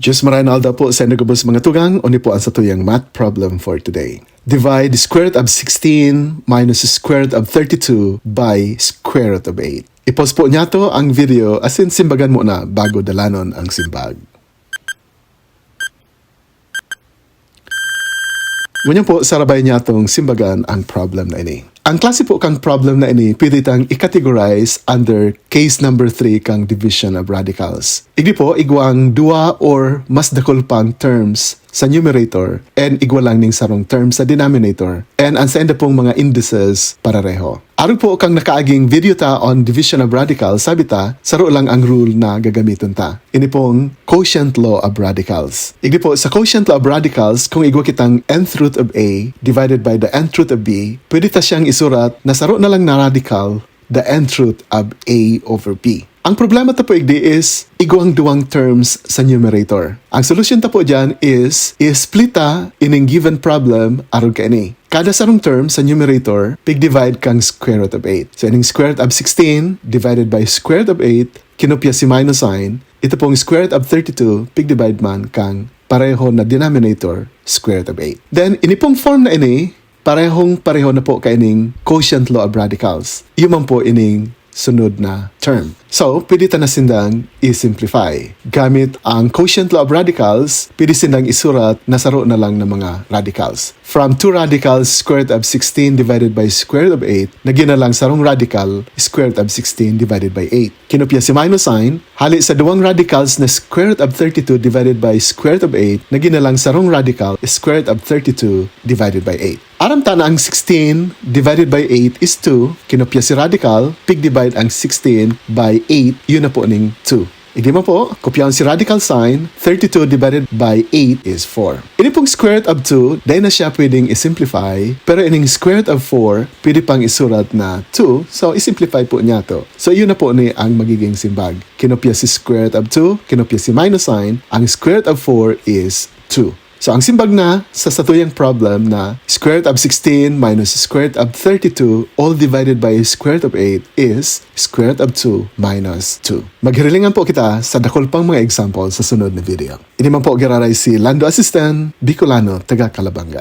Diyos maranalda po sa nagabos mga tugang, oni po ang satuyang math problem for today. Divide square root of 16 minus square root of 32 by square root of 8. I-pause po niya to ang video asin simbagan mo na bago dalanon ang simbag. Ganyan po, sarabay niya itong simbagan ang problem na ini. Ang klase po kang problem na ini, pwede tang i-categorize under case number 3 kang division of radicals. Igdi po, igwang duwa or mas dakol pang terms sa numerator and igwa lang ning sarong terms sa denominator and ang sa enda pong mga indices pareho. Aron po kang nakaaging video ta on division of radicals, sabi ta, saro lang ang rule na gagamiton ta. Ini pong quotient law of radicals. Igdi po, sa quotient law of radicals, kung igwa kitang nth root of A divided by the nth root of B, pwede ta siyang isurat na saro na lang na radical the nth root of A over B. Ang problema ta po igdi is igwang duwang terms sa numerator. Ang solution ta po dyan is i-split ta in given problem aron ka ini. Kada sarong term sa numerator, pig-divide kang square root of 8. So, ining square root of 16 divided by square root of 8, kinopya si minus sign. Ito pong square root of 32, pig-divide man kang pareho na denominator, square root of 8. Then, ini pong form na ini, pareho na po kaining quotient law of radicals. Iyon man po ining sunod na term. So, pwede ta na sindang i-simplify. Gamit ang quotient law of radicals, pwede sindang isurat na saro na lang ng mga radicals. From 2 radicals, square root of 16 divided by square root of 8, nagyan na lang sarong radical, square root of 16 divided by 8. Kinopya si minus sign, hali sa duwang radicals na square root of 32 divided by square root of 8, nagyan na lang sarong radical, square root of 32 divided by 8. Aram ta na ang 16 divided by 8 is 2. Kinopya si radical, pig-divide ang 16 by 8, yun na po ning 2. Hindi mo po, kopyahan si radical sign, 32 divided by 8 is 4. Ini pong square root of 2, dahil na siya pwedeng isimplify, pero ining square root of 4, pwede pang isurat na 2, so isimplify po niya to. So yun na po ni ang magiging simbag. Kinopya si square root of 2, kinopya si minus sign, ang square root of 4 is 2. So, ang simbag na sa satuyang problem na square root of 16 minus square root of 32 all divided by square root of 8 is square root of 2 minus 2. Maghirilingan po kita sa dakol pang mga example sa sunod na video. Ini man po giraray si Lando Assistant, Bicolano, taga Calabanga.